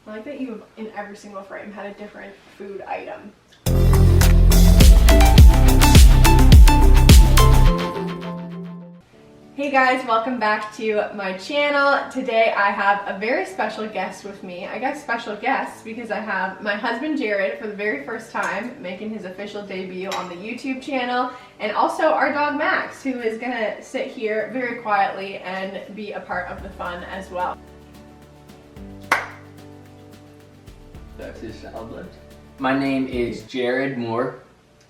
I like that you, in every single frame, had a different food item. Hey guys, welcome back to my channel. Today I have a very special guest with me. I guess special guest because I have my husband Jared for the very first time making his official debut on the YouTube channel, and also our dog Max, who is gonna sit here very quietly and be a part of the fun as well. That's his sound lift. My name is Jared Moore.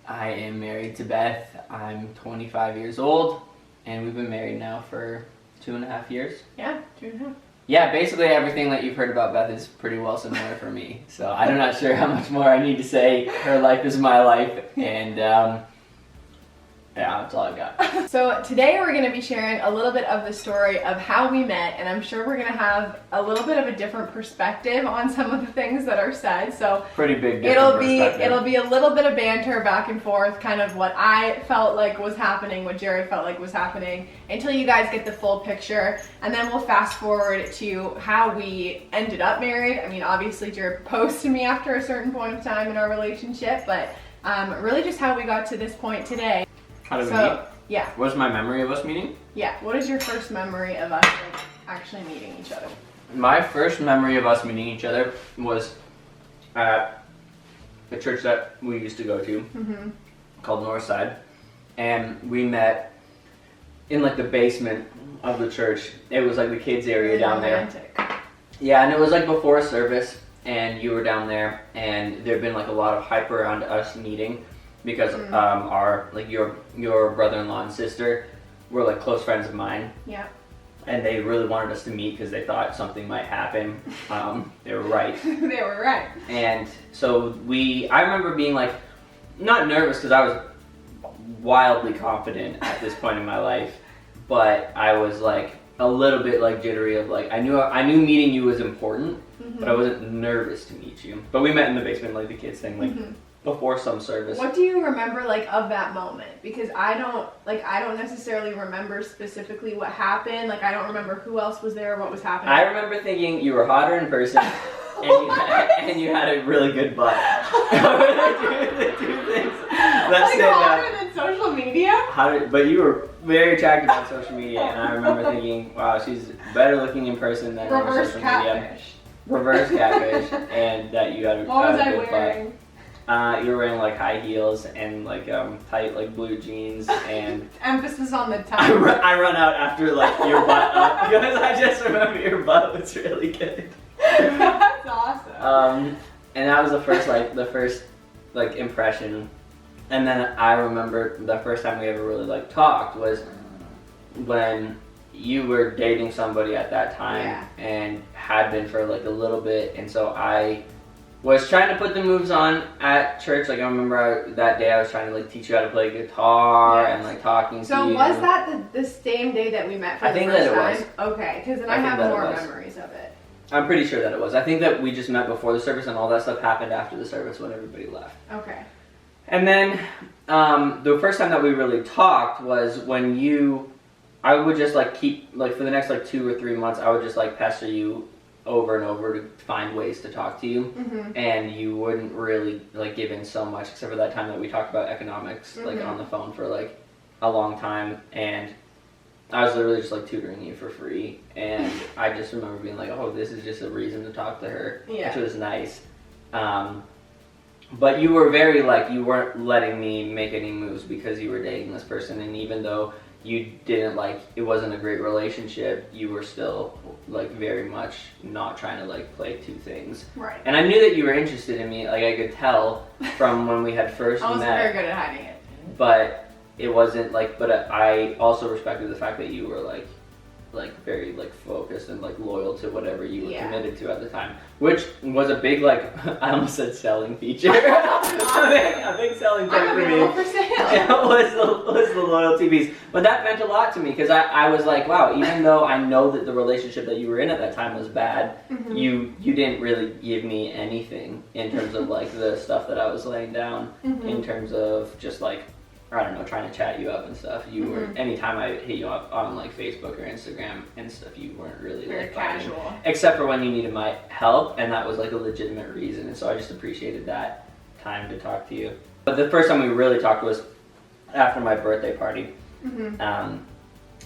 I am married to Beth. I'm 25 years old. And we've been married now for 2.5 years. Yeah, 2.5. Yeah, basically everything that you've heard about Beth is pretty well similar for me. So I'm not sure how much more I need to say. Her life is my life, and yeah, that's all I've got. So today we're going to be sharing a little bit of the story of how we met, and I'm sure we're going to have a little bit of a different perspective on some of the things that are said. So pretty big it'll be a little bit of banter back and forth, kind of what I felt like was happening, what Jared felt like was happening, until you guys get the full picture, and then we'll fast forward to how we ended up married. I mean, obviously Jared proposed to me after a certain point of time in our relationship, but really just how we got to this point today. How did we meet? Yeah. What's my memory of us meeting? Yeah. What is your first memory of us like, actually meeting each other? My first memory of us meeting each other was at a church that we used to go to called Northside, and we met in like the basement of the church. It was like the kids area Really down romantic. there. Yeah, and it was like before service, and you were down there, and there'd been like a lot of hype around us meeting. Because your brother-in-law and sister were like close friends of mine. Yeah. And they really wanted us to meet because they thought something might happen. They were right. They were right. And so I remember being like, not nervous because I was wildly confident at this point in my life, but I was like a little bit like jittery of like, I knew meeting you was important, but I wasn't nervous to meet you. But we met in the basement, like the kids thing, like before some service. What do you remember like of that moment? Because I don't necessarily remember specifically what happened. Like I don't remember who else was there, what was happening. I remember thinking you were hotter in person and you had a really good butt. the two things that like stand out. hotter than social media? But you were very attractive on social media, and I remember thinking, wow, she's better looking in person than on social media. Reverse catfish. And that you had a good butt. What was I wearing? You were wearing like high heels and like tight like blue jeans, and emphasis on the I time. run out after like your butt up because I just remember your butt was really good. That's awesome. And that was the first impression. And then I remember the first time we ever really like talked was when you were dating somebody at that time and had been for like a little bit, and so I was trying to put the moves on at church. Like I remember that day I was trying to like teach you how to play guitar and like talking to you. So was that the same day that we met for the first time? I think that it was. Okay, because then I have more memories of it. I'm pretty sure that it was. I think that we just met before the service and all that stuff happened after the service when everybody left. Okay. And then the first time that we really talked was when I would just like keep, like for the next like 2 or 3 months, I would just like pester you over and over to find ways to talk to you, and you wouldn't really like give in so much, except for that time that we talked about economics like on the phone for like a long time, and I was literally just like tutoring you for free, and I just remember being like, oh, this is just a reason to talk to her, which was nice. But you were very like, you weren't letting me make any moves because you were dating this person, and even though you didn't like, it wasn't a great relationship, you were still like very much not trying to like play two things. Right. And I knew that you were interested in me, like I could tell from when we had first met. I wasn't very good at hiding it. But it wasn't like, but I also respected the fact that you were like very like focused and like loyal to whatever you were committed to at the time, which was a big like I almost said selling feature. a big selling point for me. For sale. was the loyalty piece, but that meant a lot to me because I was like, wow, even though I know that the relationship that you were in at that time was bad, you didn't really give me anything in terms of like the stuff that I was laying down in terms of just like I don't know, trying to chat you up and stuff. You were, anytime I hit you up on like Facebook or Instagram and stuff, you weren't really very like casual. fighting. Except for when you needed my help, and that was like a legitimate reason. And so I just appreciated that time to talk to you. But the first time we really talked was after my birthday party.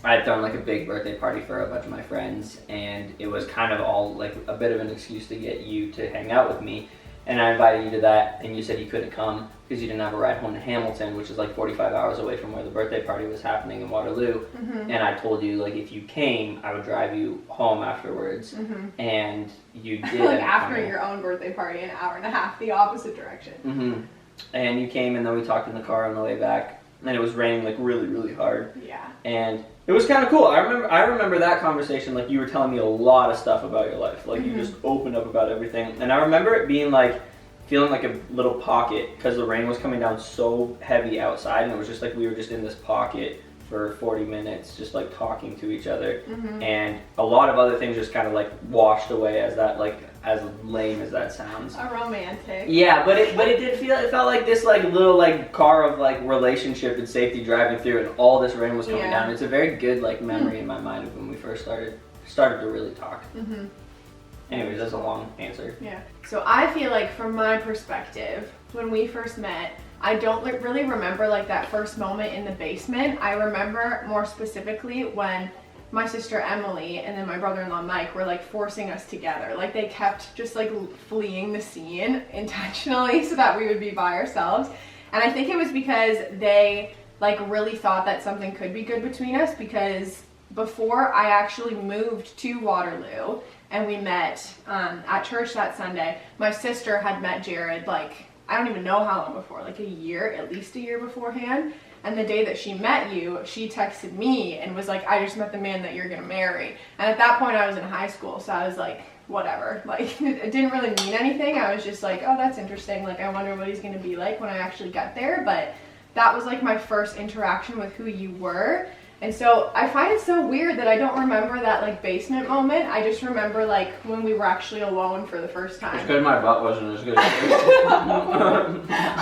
I had thrown like a big birthday party for a bunch of my friends, and it was kind of all like a bit of an excuse to get you to hang out with me. And I invited you to that, and you said you couldn't come because you didn't have a ride home to Hamilton, which is like 45 hours away from where the birthday party was happening in Waterloo. And I told you, like, if you came, I would drive you home afterwards. And you did. Like after your own birthday party, an hour and a half, the opposite direction. And you came, and then we talked in the car on the way back, and it was raining like really, really hard. Yeah. And it was kind of cool. I remember that conversation. Like, you were telling me a lot of stuff about your life. Like, you just opened up about everything. And I remember it being like, feeling like a little pocket because the rain was coming down so heavy outside, and it was just like we were just in this pocket for 40 minutes just like talking to each other. And a lot of other things just kind of like washed away, as that, like, as lame as that sounds. A romantic. Yeah, but it felt like this like little like car of like relationship and safety driving through, and all this rain was coming down. It's a very good like memory in my mind of when we first started to really talk. Anyways, that's a long answer. Yeah. So I feel like from my perspective, when we first met, I don't really remember like that first moment in the basement. I remember more specifically when my sister Emily and then my brother-in-law Mike were like forcing us together. Like, they kept just like fleeing the scene intentionally so that we would be by ourselves. And I think it was because they like really thought that something could be good between us, because before I actually moved to Waterloo and we met at church that Sunday, my sister had met Jared like, I don't even know how long before, like at least a year beforehand. And the day that she met you, she texted me and was like, I just met the man that you're gonna marry. And at that point I was in high school, so I was like, whatever. Like, it didn't really mean anything. I was just like, oh, that's interesting. Like, I wonder what he's gonna be like when I actually get there. But that was like my first interaction with who you were. And so I find it so weird that I don't remember that like basement moment. I just remember like when we were actually alone for the first time. It's because my butt wasn't as good as yours.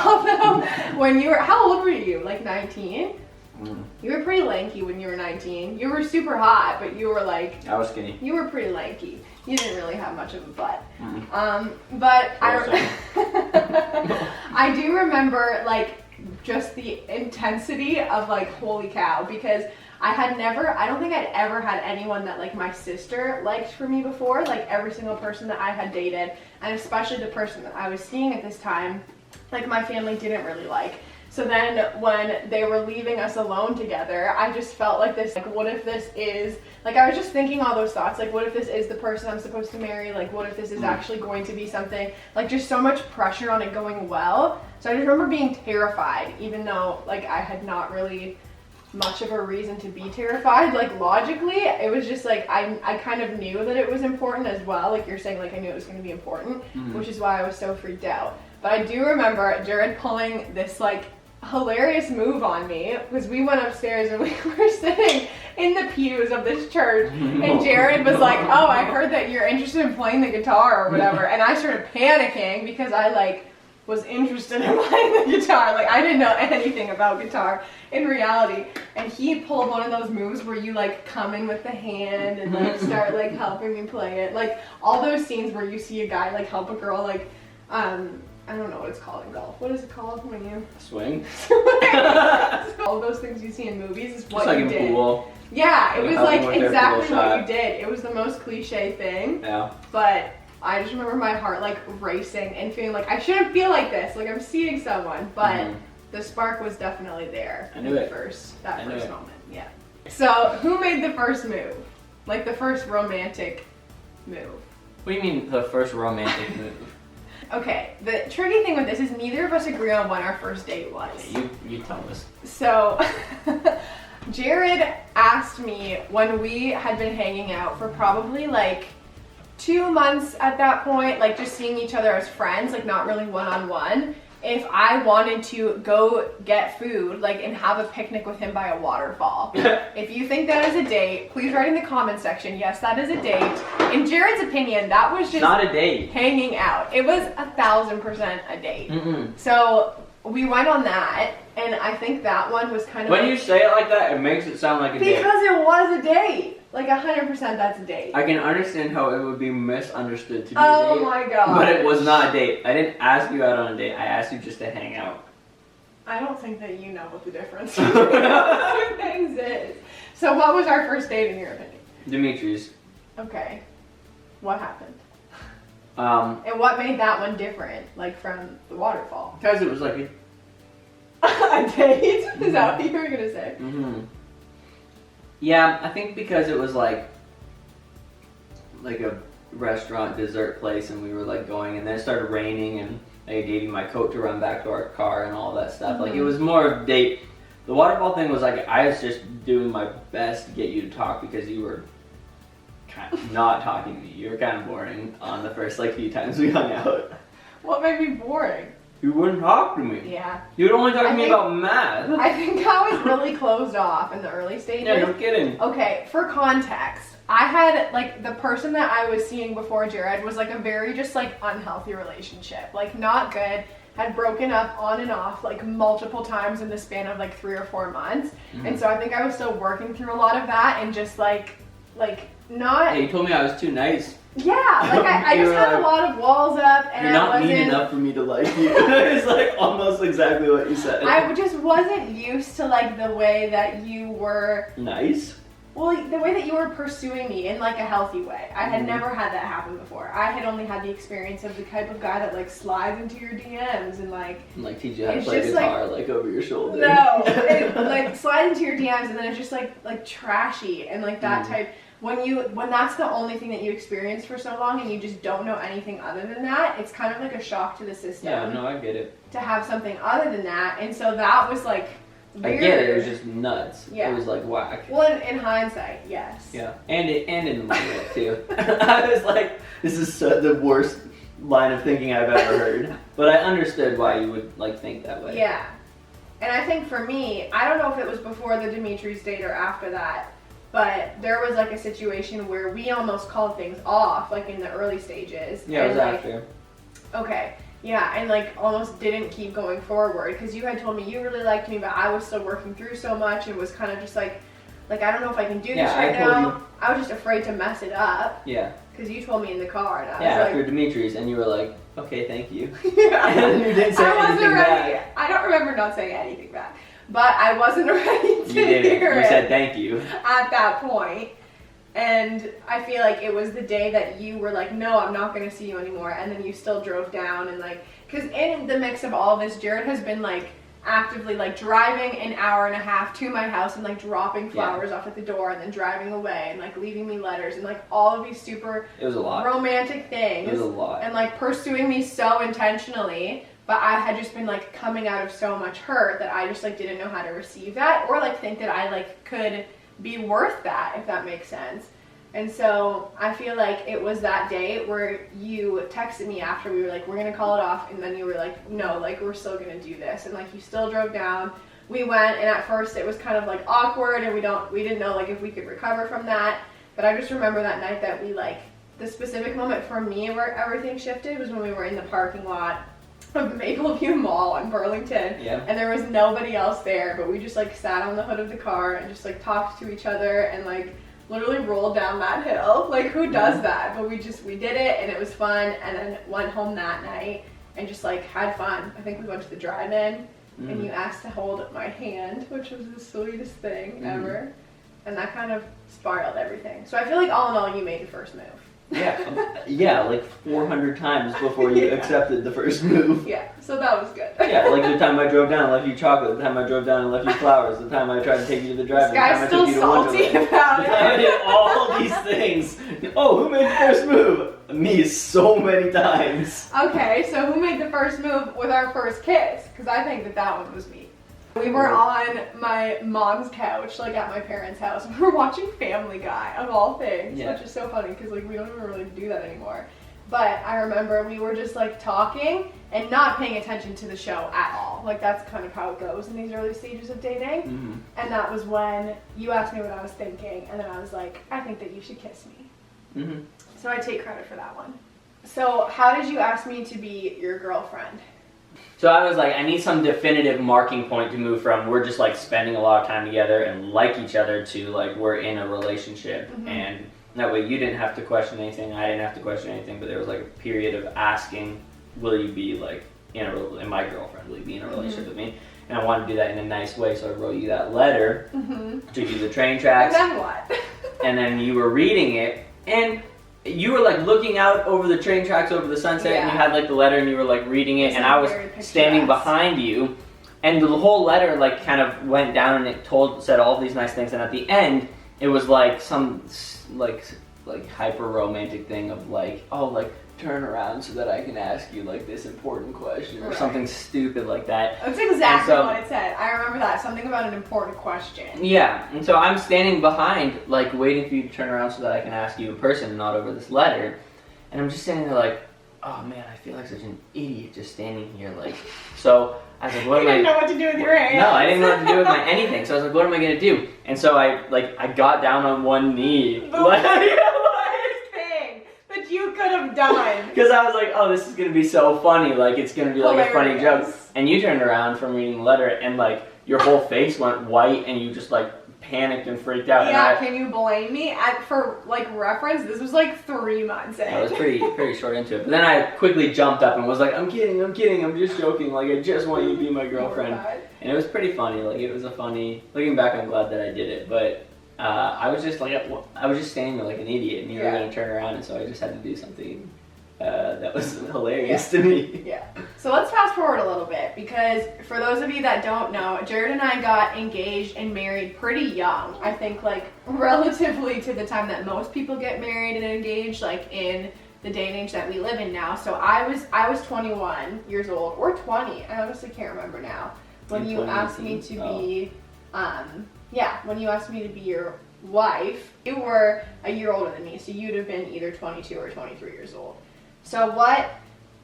Although, when you were, how old were you? Like 19? You were pretty lanky when you were 19. You were super hot, but you were like... I was skinny. You were pretty lanky. You didn't really have much of a butt. But I do remember like just the intensity of like, holy cow, because I don't think I'd ever had anyone that like my sister liked for me before. Like, every single person that I had dated, and especially the person that I was seeing at this time, like, my family didn't really like. So then when they were leaving us alone together, I just felt like this, like, what if this is, like, I was just thinking all those thoughts, like, what if this is the person I'm supposed to marry? Like, what if this is actually going to be something, like, just so much pressure on it going well. So I just remember being terrified, even though, like, I had not really much of a reason to be terrified. Like, logically, it was just like, I kind of knew that it was important as well. Like you're saying, like, I knew it was going to be important, which is why I was so freaked out. But I do remember Jared pulling this, like, hilarious move on me, because we went upstairs and we were sitting in the pews of this church, and Jared was like, oh, I heard that you're interested in playing the guitar or whatever. And I started panicking because I, like, was interested in playing the guitar. Like, I didn't know anything about guitar in reality. And he pulled one of those moves where you like come in with the hand and like start like helping me play it. Like, all those scenes where you see a guy like help a girl, like, I don't know what it's called in golf. What is it called when you swing? All those things you see in movies is what like you did. Pool. Yeah, it was like exactly what shot. you did. It was the most cliche thing. Yeah. But I just remember my heart like racing and feeling like I shouldn't feel like this. Like, I'm seeing someone, but the spark was definitely there. I knew it. That first moment. Yeah. So who made the first move? Like, the first romantic move? What do you mean the first romantic move? Okay, the tricky thing with this is neither of us agree on when our first date was. You tell us. So, Jared asked me when we had been hanging out for probably like 2 months at that point, like just seeing each other as friends, like not really one-on-one, if I wanted to go get food, like, and have a picnic with him by a waterfall. If you think that is a date, please write in the comment section, yes, that is a date. In Jared's opinion, that was just not a date. Hanging out. It was 1,000% a date. So we went on that, And I think that one was kind of When you say it like that, it makes it sound like a date. because it was a date. Like 100% that's a date. I can understand how it would be misunderstood to be a Oh date. my god. But it was not a date. I didn't ask you out on a date. I asked you just to hang out. I don't think that you know what the difference between those two things is. So what was our first date in your opinion? Dimitri's. Okay. What happened? Um, And what made that one different, like from the waterfall? because it was like a... A date? Is that what you were gonna say? Yeah, I think because it was like a restaurant dessert place, and we were like going, and then it started raining, and I gave you my coat to run back to our car and all that stuff. Like it was more of a date. The waterfall thing was like I was just doing my best to get you to talk because you were kind of not talking to me. You were kind of boring on the first like few times we hung out. What made me boring? You wouldn't talk to me. Yeah. You would only talk to me think- about math. I think I was really closed off in the early stages. Yeah, no kidding. Okay, for context, I had like the person that I was seeing before Jared was like a very just like unhealthy relationship. Like not good. Had broken up on and off like multiple times in the span of like 3 or 4 months. And so I think I was still working through a lot of that and just like not Yeah, you told me I was too nice. yeah, like I You just were had a like, lot of walls up and You're not I wasn't mean enough for me to like you. It's like almost exactly what you said. I just wasn't used to like the way that you were Nice. well, the way that you were pursuing me in like a healthy way. I had never had that happen before. I had only had the experience of the type of guy that like slides into your DMs and like And like teach you how to It's play just, guitar like over your shoulder. no, it, like slides into your DMs and then it's just like trashy and like that type. When that's the only thing that you experience for so long and you just don't know anything other than that, it's kind of like a shock to the system. Yeah, no, I get it. To have something other than that, and so that was like weird. I get it. It was just nuts. Yeah. It was like whack. Well, in hindsight, yes. Yeah, and in the moment too. I was like, this is the worst line of thinking I've ever heard. But I understood why you would like think that way. Yeah. And I think for me, I don't know if it was before the Dimitri's date or after that, but there was like a situation where we almost called things off, like in the early stages. Yeah, it was and, after. Okay. Yeah, and like almost didn't keep going forward because you had told me you really liked me, but I was still working through so much and was kind of just like I don't know if I can do this right now. I was just afraid to mess it up. Yeah. Because you told me in the car, and I was after like, Dimitri's, and you were like, okay, thank you. yeah. And you didn't say I wasn't anything ready. back. I don't remember not saying anything back, but I wasn't ready to You did it. hear You it said thank you. at that point. And I feel like it was the day that you were like, no, I'm not going to see you anymore. And then you still drove down and like, because in the mix of all of this, Jared has been like actively like driving an hour and a half to my house and like dropping flowers off at the door and then driving away and like leaving me letters and like all of these super It was a lot. romantic things. It was a lot. And like pursuing me so intentionally. But I had just been like coming out of so much hurt that I just like didn't know how to receive that or like think that I like could be worth that, if that makes sense. And so I feel like it was that day where you texted me after we were like, we're going to call it off. And then you were like, no, like we're still going to do this. And like you still drove down. We went and at first it was kind of like awkward and we didn't know like if we could recover from that. But I just remember that night that we like, the specific moment for me where everything shifted was when we were in the parking lot of Mapleview Mall in Burlington. Yeah. And there was nobody else there, but we just like sat on the hood of the car and just like talked to each other and like literally rolled down that hill. Like who does that? But we did it and it was fun and then went home that night and just like had fun. I think we went to the drive-in and you asked to hold my hand, which was the sweetest thing ever. And that kind of spiraled everything. So I feel like all in all you made the first move. Yeah, like 400 times before you accepted the first move. Yeah, so that was good. Yeah, like the time I drove down and left you chocolate, the time I drove down and left you flowers, the time I tried to take you to the drive-in, This guy's the time I took still you to salty Wonderland, about the time I it. did all these things. Oh, who made the first move? Me so many times. Okay, so who made the first move with our first kiss? Because I think that one was me. We were on my mom's couch, like at my parents' house. We were watching Family Guy, of all things, which is so funny because like we don't even really do that anymore. But I remember we were just like talking and not paying attention to the show at all. Like that's kind of how it goes in these early stages of dating. And that was when you asked me what I was thinking, and then I was like, I think that you should kiss me. So I take credit for that one. So how did you ask me to be your girlfriend? So I was like, I need some definitive marking point to move from we're just like spending a lot of time together and like each other to like we're in a relationship. And that way you didn't have to question anything, I didn't have to question anything, but there was like a period of asking, will you be like in my girlfriend, will you be in a relationship with me? And I wanted to do that in a nice way, so I wrote you that letter to do the train tracks. And then what? And then you were reading it, and you were like looking out over the train tracks, over the sunset, and you had like the letter, and you were like reading it, and I was standing behind you, and the whole letter like kind of went down, and it said all these nice things, and at the end, it was like some like hyper romantic thing of like, oh, like turn around so that I can ask you like this important question or something stupid like that. That's exactly what it said. I remember that, something about an important question. Yeah, and so I'm standing behind like waiting for you to turn around so that I can ask you in person, not over this letter. And I'm just standing there like, oh man, I feel like such an idiot just standing here like. So I was like, what am I? You didn't know what to do with your hands. No, I didn't know what to do with my anything. So I was like, what am I gonna do? And so I got down on one knee. That you could have done. Because I was like, oh, this is going to be so funny. Like, it's going to be like a funny joke. And you turned around from reading the letter and like your whole face went white and you just like panicked and freaked out. Yeah, can you blame me? For like reference, this was like 3 months in. I was pretty short into it. But then I quickly jumped up and was like, I'm kidding, I'm just joking. Like, I just want you to be my girlfriend. And it was pretty funny. Like, it was a funny, looking back, I'm glad that I did it. But I was just standing there like an idiot, and you were going to turn around, and so I just had to do something that was hilarious to me. Yeah. So let's fast forward a little bit, because for those of you that don't know, Jared and I got engaged and married pretty young. I think like relatively to the time that most people get married and engaged, like in the day and age that we live in now. So I was 21 years old, or 20. I honestly can't remember now. When you asked me to be when you asked me to be your wife, you were a year older than me, so you'd have been either 22 or 23 years old. So what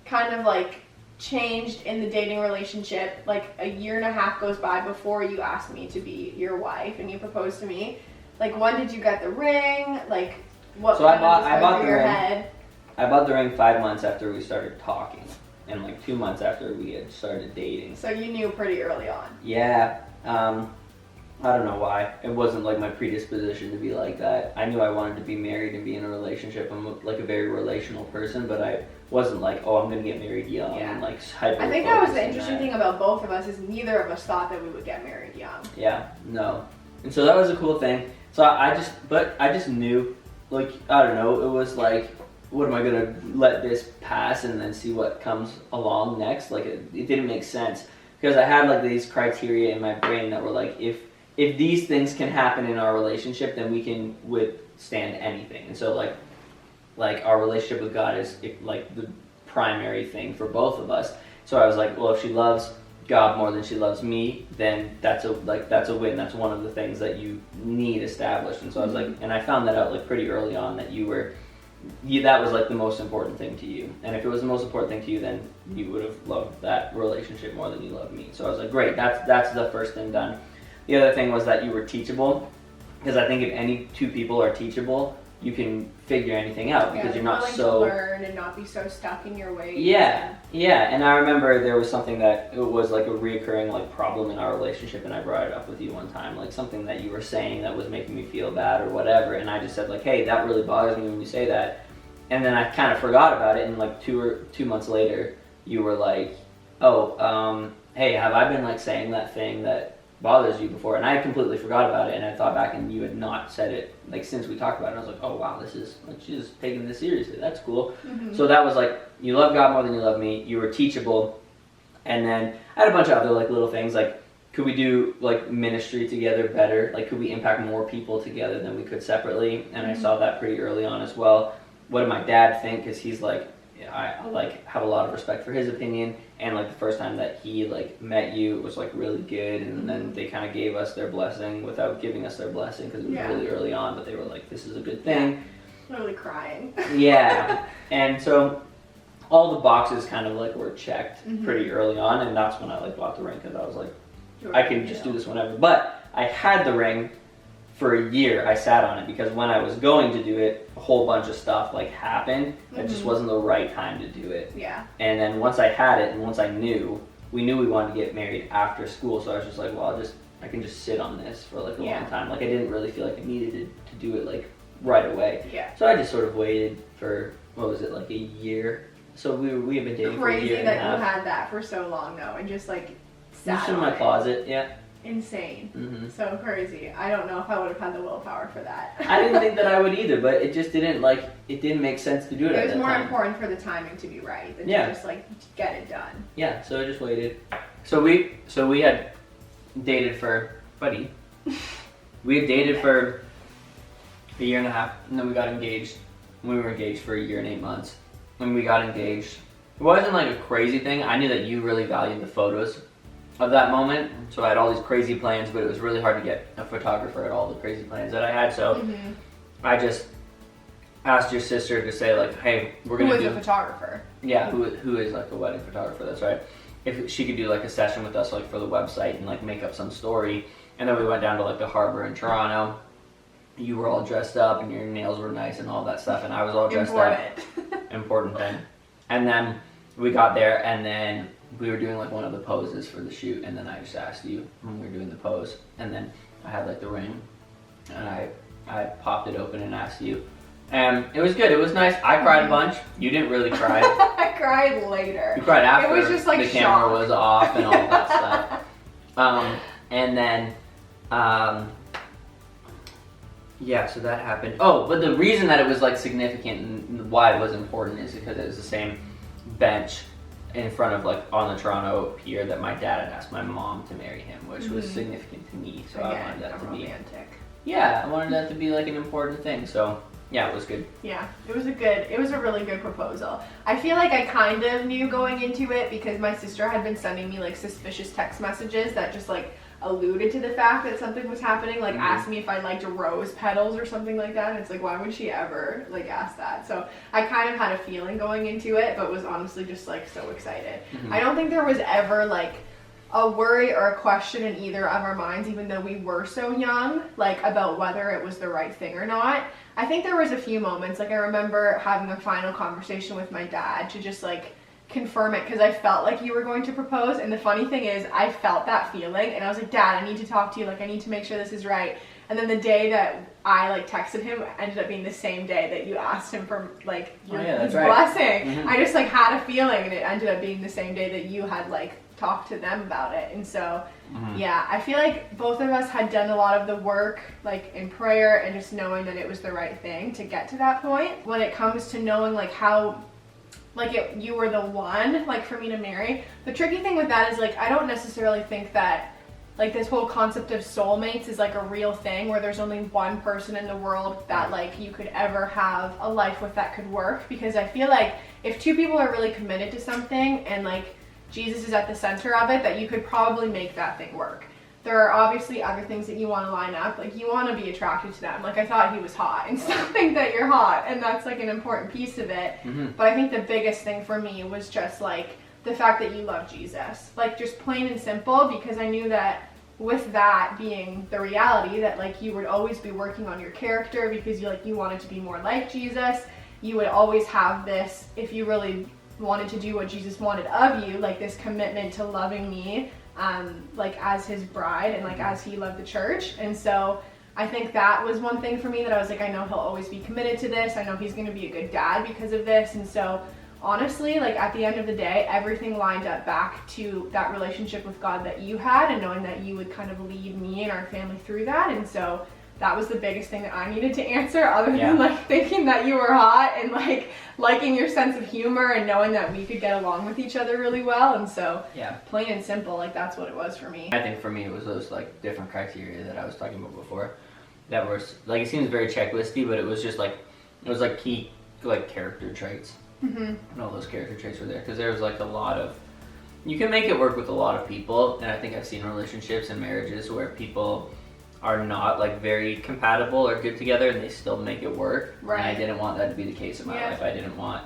kind of like changed in the dating relationship? Like a year and a half goes by before you asked me to be your wife and you proposed to me. Like, when did you get the ring? Like, what? So I bought the your ring. Head? I bought the ring 5 months after we started talking, and like 2 months after we had started dating. So you knew pretty early on. Yeah. I don't know why. It wasn't like my predisposition to be like that. I knew I wanted to be married and be in a relationship. I'm like a very relational person, but I wasn't like, oh, I'm gonna get married young and like hyper. I think that was the interesting thing about both of us, is neither of us thought that we would get married young. Yeah, no. And so that was a cool thing. So I just knew, like, I don't know, it was like, what am I gonna let this pass and then see what comes along next? Like, it didn't make sense, because I had like these criteria in my brain that were like, if these things can happen in our relationship, then we can withstand anything. And so like our relationship with God is like the primary thing for both of us. So I was like, well, if she loves God more than she loves me, then that's a win. That's one of the things that you need established. And so I was like, and I found that out like pretty early on, that that was like the most important thing to you. And if it was the most important thing to you, then you would have loved that relationship more than you loved me. So I was like, great, that's the first thing done. The other thing was that you were teachable, because I think if any two people are teachable, you can figure anything out, because you're not so to learn and not be so stuck in your ways. Yeah. And I remember there was something that it was like a reoccurring like problem in our relationship, and I brought it up with you one time, like something that you were saying that was making me feel bad or whatever, and I just said like, hey, that really bothers me when you say that, and then I kind of forgot about it, and like 2 months later, you were like, oh, hey, have I been like saying that thing that bothers you before? And I completely forgot about it, and I thought back, and you had not said it like since we talked about it. And I was like, oh wow, this is like, she's taking this seriously. That's cool. So that was like, you love God more than you love me. You were teachable, and then I had a bunch of other like little things, like, could we do like ministry together better? Like, could we impact more people together than we could separately? And I saw that pretty early on as well. What did my dad think? Because he's like, I like have a lot of respect for his opinion, and like the first time that he like met you, it was like really good, and then they kind of gave us their blessing without giving us their blessing, because it was really early on, but they were like, this is a good thing. Literally crying. Yeah. And so all the boxes kind of like were checked pretty early on, and that's when I like bought the ring, because I was like, I can just do this whenever. But I had the ring for a year I sat on it, because when I was going to do it, a whole bunch of stuff like happened. It just wasn't the right time to do it. Yeah. And then once I had it, and once we knew we wanted to get married after school, so I was just like, well, I can just sit on this for like a long time. Like I didn't really feel like I needed to do it like right away. Yeah. So I just sort of waited for, what was it, like a year? So we have been dating for a year and a half. Crazy that you had that for so long though, and just like sat Just in on my it. closet, yeah. Insane. Mm-hmm. So crazy. I don't know if I would have had the willpower for that. I didn't think that I would either, but it just didn't make sense to do it at that time. It was more important for the timing to be right than to just like get it done. Yeah, so I just waited. So we had dated for, buddy, we had dated for a year and a half, and then we got engaged. We were engaged for a year and 8 months. When we got engaged, it wasn't like a crazy thing. I knew that you really valued the photos of that moment, so I had all these crazy plans, but it was really hard to get a photographer at all the crazy plans that I had. So I just asked your sister to say like, hey, we're gonna do. Who is a photographer? Yeah, who is like a wedding photographer? That's right. If she could do like a session with us like for the website and like make up some story, and then we went down to like the harbor in Toronto. You were all dressed up and your nails were nice and all that stuff, and I was all dressed up. Important thing. And then we got there, and then we were doing like one of the poses for the shoot, and then I just asked you when we were doing the pose, and then I had like the ring, and I popped it open and asked you, and it was good. It was nice. I cried a bunch. You didn't really cry. I cried later. You cried after. It was just like the camera was off and all that stuff. And then. Yeah, so that happened. Oh, but the reason that it was like significant and why it was important is because it was the same bench in front of like on the Toronto pier that my dad had asked my mom to marry him, which was significant to me. So I wanted that to be romantic. Yeah, I wanted that to be like an important thing. So yeah, it was good. Yeah, it was a really good proposal. I feel like I kind of knew going into it because my sister had been sending me like suspicious text messages that just like alluded to the fact that something was happening, like asked me if I liked rose petals or something like that, and it's like, why would she ever like ask that? So I kind of had a feeling going into it, but was honestly just like so excited. I don't think there was ever like a worry or a question in either of our minds, even though we were so young, like about whether it was the right thing or not. I think there was a few moments, like I remember having a final conversation with my dad to just like confirm it, because I felt like you were going to propose, and the funny thing is I felt that feeling, and I was like, Dad, I need to talk to you, like I need to make sure this is right. And then the day that I like texted him ended up being the same day that you asked him for like his blessing. I just like had a feeling, and it ended up being the same day that you had like talked to them about it. And so yeah, I feel like both of us had done a lot of the work like in prayer and just knowing that it was the right thing to get to that point. When it comes to knowing like how like you were the one like for me to marry, the tricky thing with that is like I don't necessarily think that like this whole concept of soulmates is like a real thing where there's only one person in the world that like you could ever have a life with that could work, because I feel like if two people are really committed to something and like Jesus is at the center of it, that you could probably make that thing work. There are obviously other things that you want to line up, like you want to be attracted to them. Like I thought he was hot and still think that you're hot, and that's like an important piece of it. But I think the biggest thing for me was just like the fact that you love Jesus, like just plain and simple, because I knew that with that being the reality that like you would always be working on your character because you wanted to be more like Jesus. You would always have this, if you really wanted to do what Jesus wanted of you, like this commitment to loving me like as his bride and like as he loved the church. And so I think that was one thing for me that I was like, I know he'll always be committed to this. I know he's going to be a good dad because of this. And so honestly, like at the end of the day, everything lined up back to that relationship with God that you had, and knowing that you would kind of lead me and our family through that. And so that was the biggest thing that I needed to answer, other than like thinking that you were hot and like liking your sense of humor and knowing that we could get along with each other really well. And so plain and simple, like that's what it was for me. I think for me it was those like different criteria that I was talking about before that were like, it seems very checklisty, but it was just like, it was like key like character traits. And all those character traits were there because there was like a lot of, you can make it work with a lot of people, and I think I've seen relationships and marriages where people are not like very compatible or good together and they still make it work. And I didn't want that to be the case in my life. I didn't want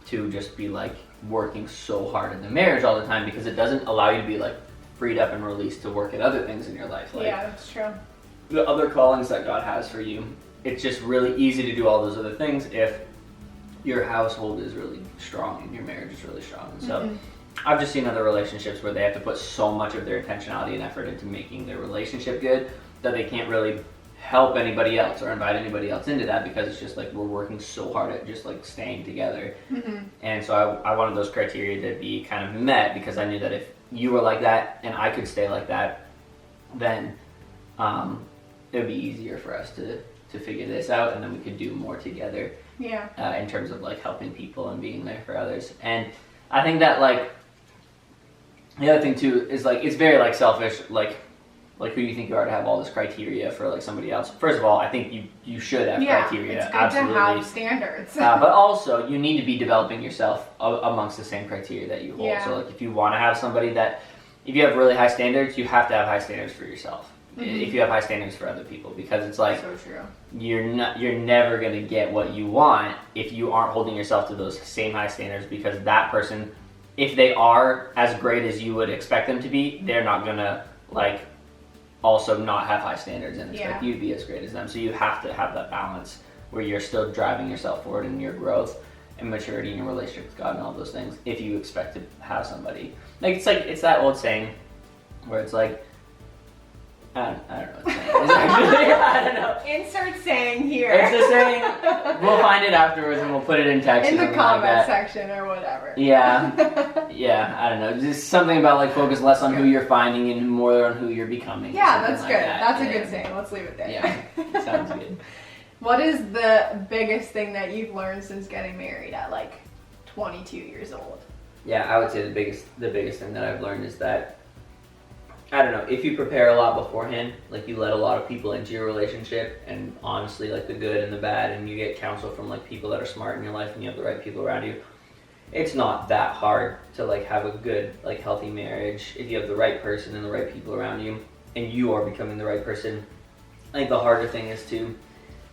to just be like working so hard in the marriage all the time, because it doesn't allow you to be like freed up and released to work at other things in your life. Like, yeah, that's true. the other callings that God has for you, it's just really easy to do all those other things if your household is really strong and your marriage is really strong. And so I've just seen other relationships where they have to put so much of their intentionality and effort into making their relationship good that they can't really help anybody else or invite anybody else into that, because it's just like we're working so hard at just like staying together. And so I wanted those criteria to be kind of met, because I knew that if you were like that and I could stay like that, then it would be easier for us to figure this out, and then we could do more together. In terms of like helping people and being there for others. And I think that like the other thing too is like it's very like selfish, like who you think you are to have all this criteria for like somebody else. First of all, I think you should have criteria. It's good absolutely. to have standards. But also you need to be developing yourself amongst the same criteria that you hold. So like if you want to have somebody that, if you have really high standards, you have to have high standards for yourself. If you have high standards for other people, because it's like so true. You're never gonna get what you want if you aren't holding yourself to those same high standards, because that person, if they are as great as you would expect them to be, they're not gonna like also not have high standards and expect you to be as great as them. So you have to have that balance where you're still driving yourself forward in your growth and maturity in your relationship with God and all those things, if you expect to have somebody. It's that old saying where it's like, I don't know what the saying is actually. I don't know. Insert saying here. It's the saying. We'll find it afterwards and we'll put it in text. In the comment section or whatever. Yeah, I don't know. Just something about like focus less on who you're finding and more on who you're becoming. Yeah, that's good. That's a good saying. Let's leave it there. Yeah, sounds good. What is the biggest thing that you've learned since getting married at like 22 years old? Yeah, I would say the biggest thing that I've learned is that, I don't know, if you prepare a lot beforehand, like you let a lot of people into your relationship, and honestly like the good and the bad, and you get counsel from like people that are smart in your life and you have the right people around you, it's not that hard to like have a good like healthy marriage if you have the right person and the right people around you and you are becoming the right person. I think the harder thing is to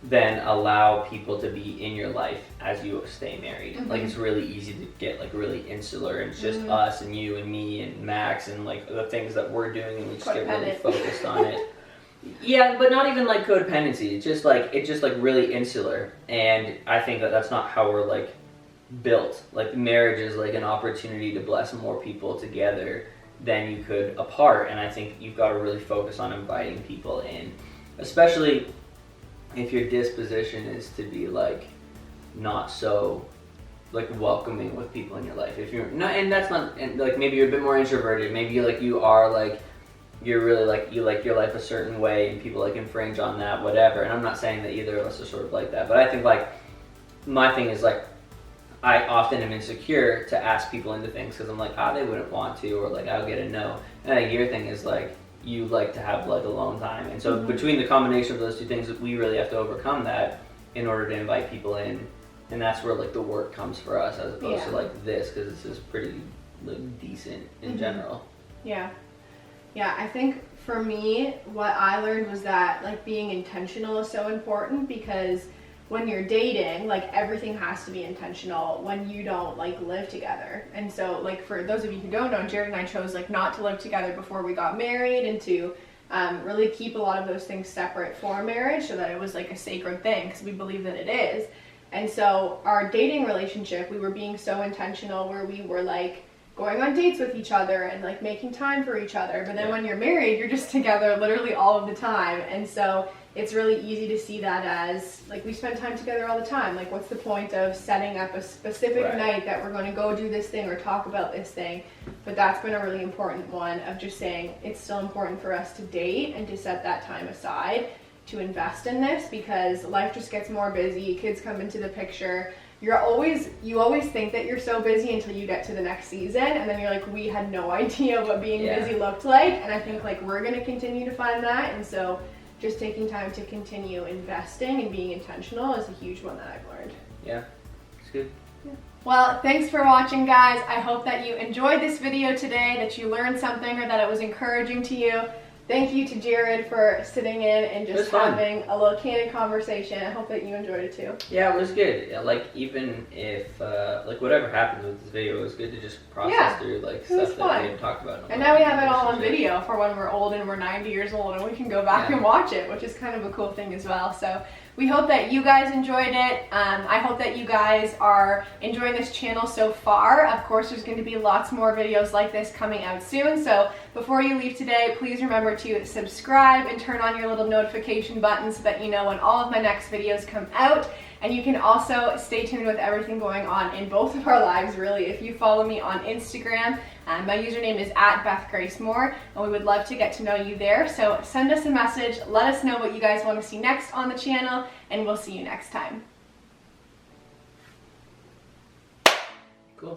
then allow people to be in your life as you stay married. Like it's really easy to get like really insular, and it's just us and you and me and Max and like the things that we're doing, and we just get really focused on it. Yeah, but not even like codependency. It's just like really insular, and I think that that's not how we're like built. Like marriage is like an opportunity to bless more people together than you could apart, and I think you've got to really focus on inviting people in, especially if your disposition is to be like not so like welcoming with people in your life. If you're not, and that's not, and like maybe you're a bit more introverted, maybe you are like you're really like you like your life a certain way and people like infringe on that, whatever. And I'm not saying that either of us are sort of like that, but I think like my thing is like I often am insecure to ask people into things because I'm like, they wouldn't want to, or like I'll get a no. And I think your thing is like you like to have like alone time, and so between the combination of those two things, we really have to overcome that in order to invite people in, and that's where like the work comes for us as opposed to like this, because this is pretty like decent in general. Yeah, I think for me what I learned was that like being intentional is so important, because when you're dating, like everything has to be intentional when you don't like live together. And so like for those of you who don't know, Jared and I chose like not to live together before we got married, and to really keep a lot of those things separate for marriage, so that it was like a sacred thing, because we believe that it is. And so our dating relationship, we were being so intentional where we were like going on dates with each other and like making time for each other. But then when you're married, you're just together literally all of the time. And so it's really easy to see that as like we spend time together all the time. Like what's the point of setting up a specific night that we're going to go do this thing or talk about this thing? But that's been a really important one of just saying it's still important for us to date and to set that time aside to invest in this, because life just gets more busy, kids come into the picture. You always think that you're so busy until you get to the next season, and then you're like, we had no idea what being busy looked like. And I think like we're going to continue to find that, and so just taking time to continue investing and being intentional is a huge one that I've learned. Yeah, it's good. Yeah. Well, thanks for watching, guys. I hope that you enjoyed this video today, that you learned something, or that it was encouraging to you. Thank you to Jared for sitting in and It was just fun. having a little candid conversation. I hope that you enjoyed it too. Yeah, it was good. Yeah, like even if like whatever happens with this video, it was good to just process through like was stuff fun. that we had talked about. And now we have it all on video for when we're old and we're 90 years old and we can go back and watch it, which is kind of a cool thing as well. So we hope that you guys enjoyed it. I hope that you guys are enjoying this channel so far. Of course, there's going to be lots more videos like this coming out soon. So before you leave today, please remember to subscribe and turn on your little notification button so that you know when all of my next videos come out. And you can also stay tuned with everything going on in both of our lives, really. If you follow me on Instagram, my username is @BethGraceMoore, and we would love to get to know you there. So send us a message, let us know what you guys want to see next on the channel, and we'll see you next time. Cool.